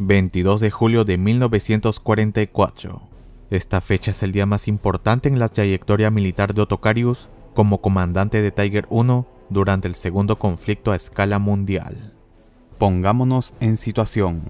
22 de julio de 1944. Esta fecha es el día más importante en la trayectoria militar de Otto Carius como comandante de Tiger I durante el segundo conflicto a escala mundial. Pongámonos en situación.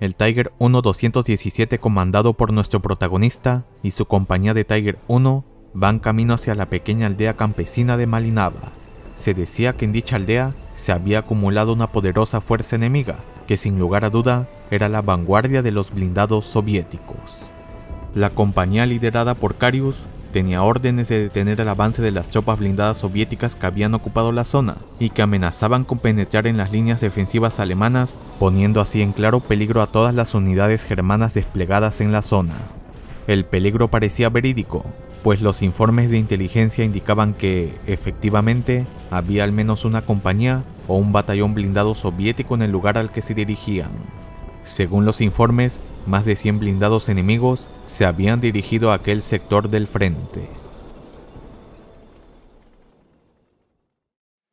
El Tiger I-217, comandado por nuestro protagonista y su compañía de Tiger I, van camino hacia la pequeña aldea campesina de Malinava. Se decía que en dicha aldea se había acumulado una poderosa fuerza enemiga, que sin lugar a duda era la vanguardia de los blindados soviéticos. La compañía liderada por Carius tenía órdenes de detener el avance de las tropas blindadas soviéticas que habían ocupado la zona y que amenazaban con penetrar en las líneas defensivas alemanas, poniendo así en claro peligro a todas las unidades germanas desplegadas en la zona. El peligro parecía verídico, pues los informes de inteligencia indicaban que, efectivamente, había al menos una compañía o un batallón blindado soviético en el lugar al que se dirigían. Según los informes, más de 100 blindados enemigos se habían dirigido a aquel sector del frente.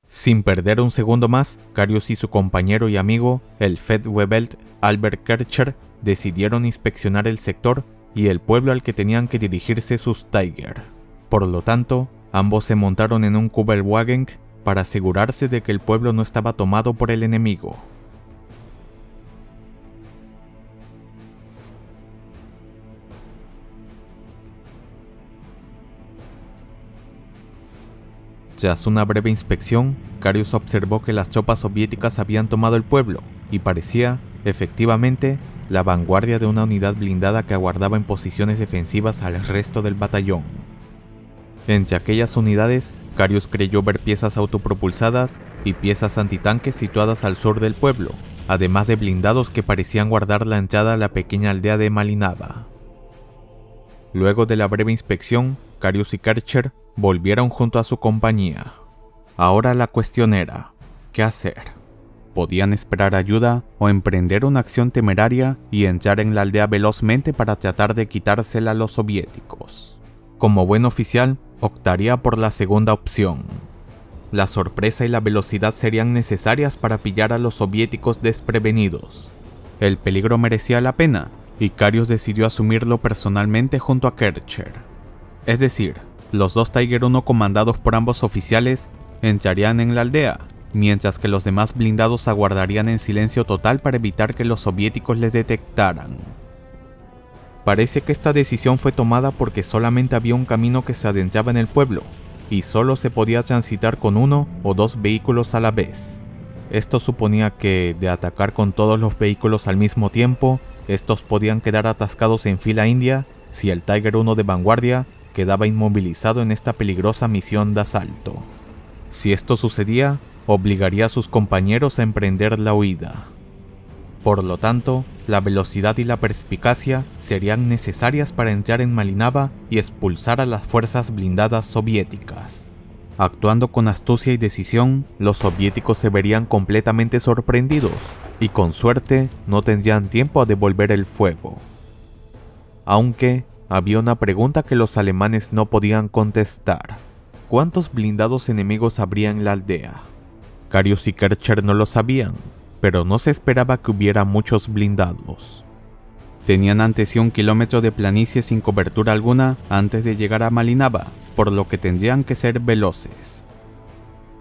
Sin perder un segundo más, Carius y su compañero y amigo, el Feldwebel Albert Kercher, decidieron inspeccionar el sector y el pueblo al que tenían que dirigirse sus Tiger. Por lo tanto, ambos se montaron en un Kubelwagen para asegurarse de que el pueblo no estaba tomado por el enemigo. Tras una breve inspección, Carius observó que las tropas soviéticas habían tomado el pueblo y parecía, efectivamente, la vanguardia de una unidad blindada que aguardaba en posiciones defensivas al resto del batallón. Entre aquellas unidades, Carius creyó ver piezas autopropulsadas y piezas antitanques situadas al sur del pueblo, además de blindados que parecían guardar la entrada a la pequeña aldea de Malinava. Luego de la breve inspección, Carius y Kercher volvieron junto a su compañía. Ahora la cuestión era, ¿qué hacer? Podían esperar ayuda o emprender una acción temeraria y entrar en la aldea velozmente para tratar de quitársela a los soviéticos. Como buen oficial, optaría por la segunda opción. La sorpresa y la velocidad serían necesarias para pillar a los soviéticos desprevenidos. El peligro merecía la pena, y Carius decidió asumirlo personalmente junto a Kercher. Es decir, los dos Tiger I comandados por ambos oficiales entrarían en la aldea, mientras que los demás blindados aguardarían en silencio total para evitar que los soviéticos les detectaran. Parece que esta decisión fue tomada porque solamente había un camino que se adentraba en el pueblo, y solo se podía transitar con 1 o 2 vehículos a la vez. Esto suponía que, de atacar con todos los vehículos al mismo tiempo, estos podían quedar atascados en fila india si el Tiger I de vanguardia quedaba inmovilizado en esta peligrosa misión de asalto. Si esto sucedía, obligaría a sus compañeros a emprender la huida. Por lo tanto, la velocidad y la perspicacia serían necesarias para entrar en Malinava y expulsar a las fuerzas blindadas soviéticas. Actuando con astucia y decisión, los soviéticos se verían completamente sorprendidos y con suerte no tendrían tiempo a devolver el fuego. Aunque había una pregunta que los alemanes no podían contestar. ¿Cuántos blindados enemigos habría en la aldea? Carius y Kercher no lo sabían, pero no se esperaba que hubiera muchos blindados. Tenían ante sí 1 kilómetro de planicie sin cobertura alguna antes de llegar a Malinava, por lo que tendrían que ser veloces.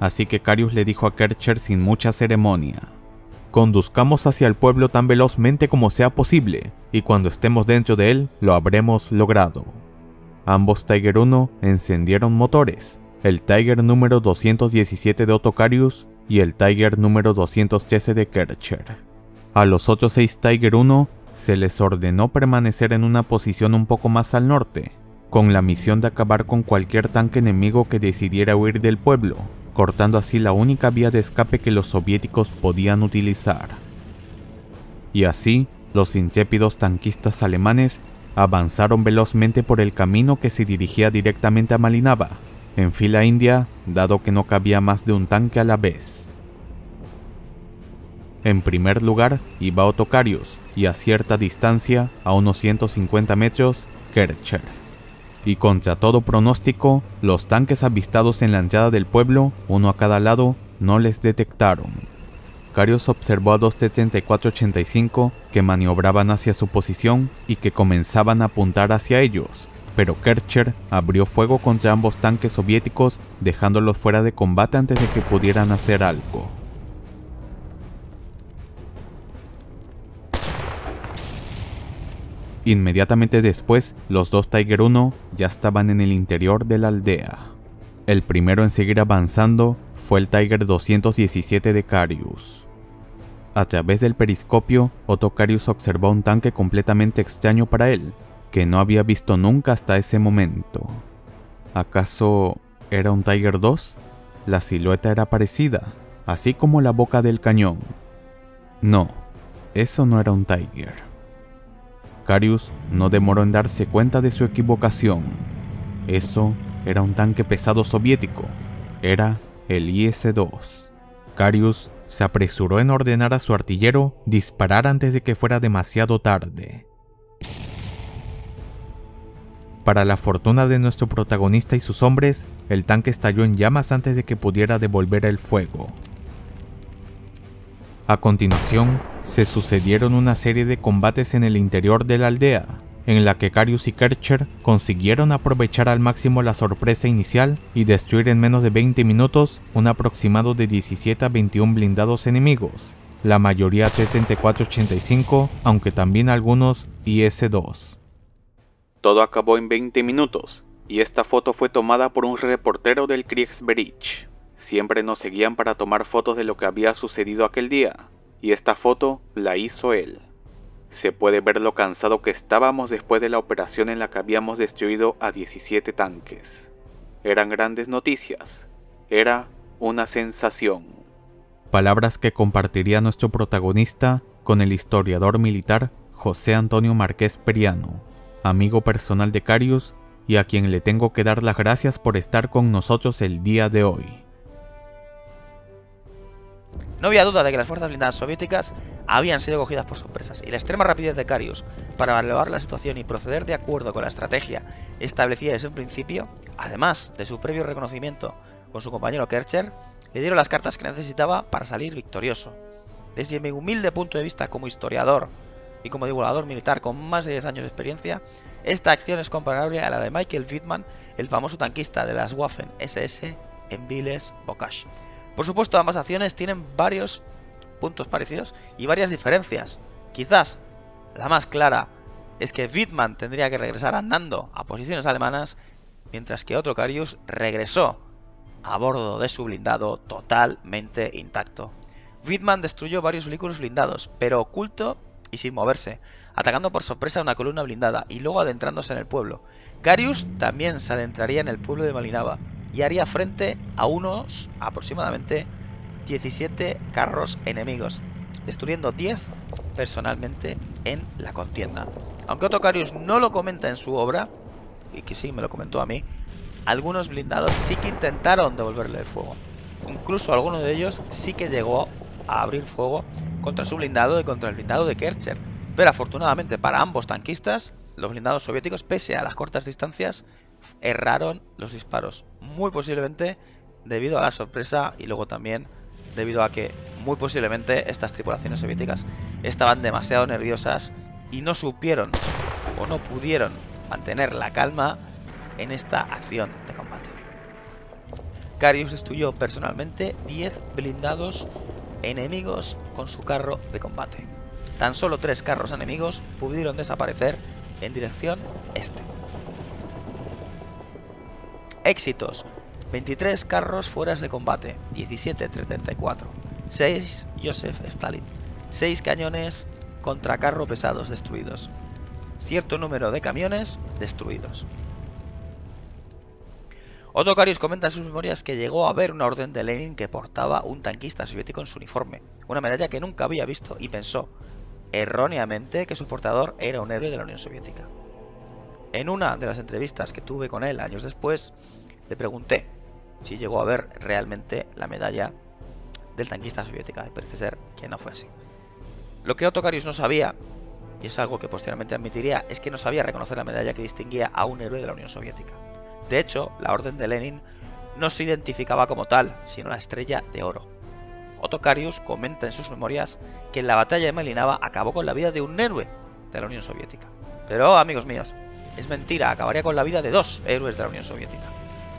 Así que Carius le dijo a Kercher sin mucha ceremonia: conduzcamos hacia el pueblo tan velozmente como sea posible, y cuando estemos dentro de él, lo habremos logrado. Ambos Tiger I encendieron motores, el Tiger número 217 de Otto Carius y el Tiger número 213 de Kercher. A los otros 6 Tiger I se les ordenó permanecer en una posición un poco más al norte, con la misión de acabar con cualquier tanque enemigo que decidiera huir del pueblo, cortando así la única vía de escape que los soviéticos podían utilizar. Y así, los intrépidos tanquistas alemanes avanzaron velozmente por el camino que se dirigía directamente a Malinava, en fila india, dado que no cabía más de un tanque a la vez. En primer lugar iba Otto Carius y a cierta distancia, a unos 150 metros, Kercher. Y contra todo pronóstico, los tanques avistados en la entrada del pueblo, uno a cada lado, no les detectaron. Karius observó a dos T-34-85 que maniobraban hacia su posición y que comenzaban a apuntar hacia ellos, pero Kercher abrió fuego contra ambos tanques soviéticos, dejándolos fuera de combate antes de que pudieran hacer algo. Inmediatamente después, los dos Tiger I ya estaban en el interior de la aldea. El primero en seguir avanzando fue el Tiger 217 de Karius. A través del periscopio, Otto Karius observó un tanque completamente extraño para él, que no había visto nunca hasta ese momento. ¿Acaso era un Tiger II? La silueta era parecida, así como la boca del cañón. No, eso no era un Tiger. Karius no demoró en darse cuenta de su equivocación. Eso era un tanque pesado soviético. Era el IS-2. Karius se apresuró en ordenar a su artillero disparar antes de que fuera demasiado tarde. Para la fortuna de nuestro protagonista y sus hombres, el tanque estalló en llamas antes de que pudiera devolver el fuego. A continuación, se sucedieron una serie de combates en el interior de la aldea, en la que Karius y Kercher consiguieron aprovechar al máximo la sorpresa inicial y destruir en menos de 20 minutos un aproximado de 17 a 21 blindados enemigos, la mayoría T-34-85, aunque también algunos IS-2. Todo acabó en 20 minutos, y esta foto fue tomada por un reportero del Kriegsbericht. Siempre nos seguían para tomar fotos de lo que había sucedido aquel día, y esta foto la hizo él. Se puede ver lo cansado que estábamos después de la operación en la que habíamos destruido a 17 tanques. Eran grandes noticias. Era una sensación. Palabras que compartiría nuestro protagonista con el historiador militar José Antonio Márquez Periano, amigo personal de Karius y a quien le tengo que dar las gracias por estar con nosotros el día de hoy. No había duda de que las fuerzas blindadas soviéticas habían sido cogidas por sorpresas, y la extrema rapidez de Karius para evaluar la situación y proceder de acuerdo con la estrategia establecida desde un principio, además de su previo reconocimiento con su compañero Kercher, le dieron las cartas que necesitaba para salir victorioso. Desde mi humilde punto de vista como historiador y como divulgador militar con más de 10 años de experiencia, esta acción es comparable a la de Michael Wittmann, el famoso tanquista de las Waffen-SS en Villers-Bocage. Por supuesto, ambas acciones tienen varios puntos parecidos y varias diferencias. Quizás la más clara es que Wittmann tendría que regresar andando a posiciones alemanas, mientras que Otto Karius regresó a bordo de su blindado totalmente intacto. Wittmann destruyó varios vehículos blindados, pero oculto y sin moverse, atacando por sorpresa una columna blindada y luego adentrándose en el pueblo. Karius también se adentraría en el pueblo de Malinava y haría frente a unos aproximadamente 17 carros enemigos, destruyendo 10 personalmente en la contienda. Aunque Otto Karius no lo comenta en su obra, y que sí me lo comentó a mí, algunos blindados sí que intentaron devolverle el fuego. Incluso alguno de ellos sí que llegó a abrir fuego contra su blindado y contra el blindado de Kercher. Pero afortunadamente para ambos tanquistas, los blindados soviéticos, pese a las cortas distancias, erraron los disparos, muy posiblemente debido a la sorpresa y luego también debido a que muy posiblemente estas tripulaciones soviéticas estaban demasiado nerviosas y no supieron o no pudieron mantener la calma en esta acción de combate. Karius destruyó personalmente 10 blindados enemigos con su carro de combate. Tan solo 3 carros enemigos pudieron desaparecer en dirección este. Éxitos: 23 carros fuera de combate, 17 T-34, 6 Joseph Stalin, 6 cañones contra carro pesados destruidos, cierto número de camiones destruidos. Otto Karius comenta en sus memorias que llegó a ver una orden de Lenin que portaba un tanquista soviético en su uniforme, una medalla que nunca había visto, y pensó, erróneamente, que su portador era un héroe de la Unión Soviética. En una de las entrevistas que tuve con él años después, le pregunté si llegó a ver realmente la medalla del tanquista soviética, y parece ser que no fue así. Lo que Otto Karius no sabía, y es algo que posteriormente admitiría, es que no sabía reconocer la medalla que distinguía a un héroe de la Unión Soviética. De hecho, la orden de Lenin no se identificaba como tal, sino la estrella de oro. Ottokarius comenta en sus memorias que en la batalla de Malinava acabó con la vida de un héroe de la Unión Soviética. Pero, amigos míos, es mentira, acabaría con la vida de 2 héroes de la Unión Soviética.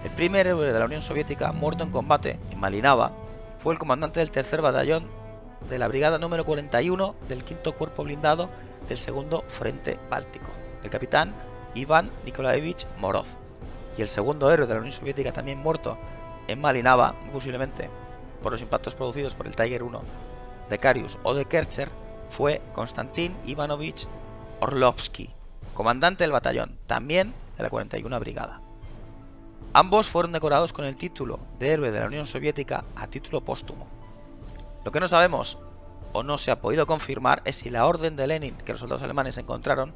El primer héroe de la Unión Soviética muerto en combate en Malinava fue el comandante del tercer batallón de la brigada número 41 del 5º Cuerpo Blindado del 2º Frente Báltico, el capitán Iván Nikolaevich Morov. Y el segundo héroe de la Unión Soviética también muerto en Malinava, muy posiblemente por los impactos producidos por el Tiger 1 de Karius o de Kercher, fue Konstantin Ivanovich Orlovsky, comandante del batallón, también de la 41 Brigada. Ambos fueron decorados con el título de héroe de la Unión Soviética a título póstumo. Lo que no sabemos o no se ha podido confirmar es si la orden de Lenin que los soldados alemanes encontraron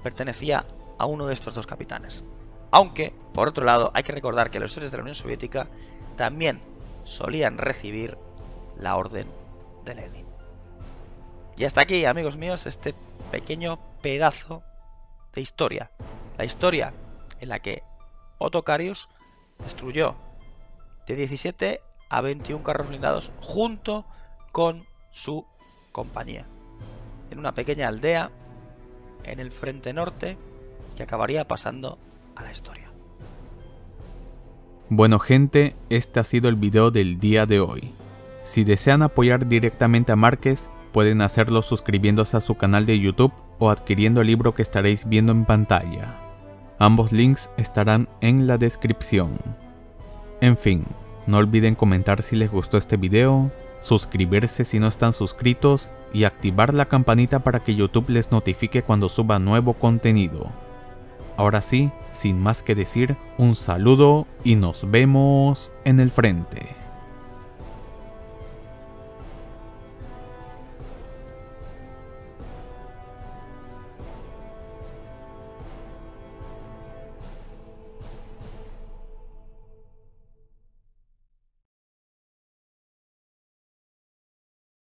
pertenecía a uno de estos 2 capitanes. Aunque, por otro lado, hay que recordar que los héroes de la Unión Soviética también solían recibir la orden de Lenin. Y hasta aquí, amigos míos, este pequeño pedazo de historia. La historia en la que Ottokarius destruyó de 17 a 21 carros blindados junto con su compañía, en una pequeña aldea en el frente norte que acabaría pasando a la historia. Bueno gente, este ha sido el video del día de hoy. Si desean apoyar directamente a Márquez, pueden hacerlo suscribiéndose a su canal de YouTube o adquiriendo el libro que estaréis viendo en pantalla. Ambos links estarán en la descripción. En fin, no olviden comentar si les gustó este video, suscribirse si no están suscritos y activar la campanita para que YouTube les notifique cuando suba nuevo contenido. Ahora sí, sin más que decir, un saludo y nos vemos en el frente.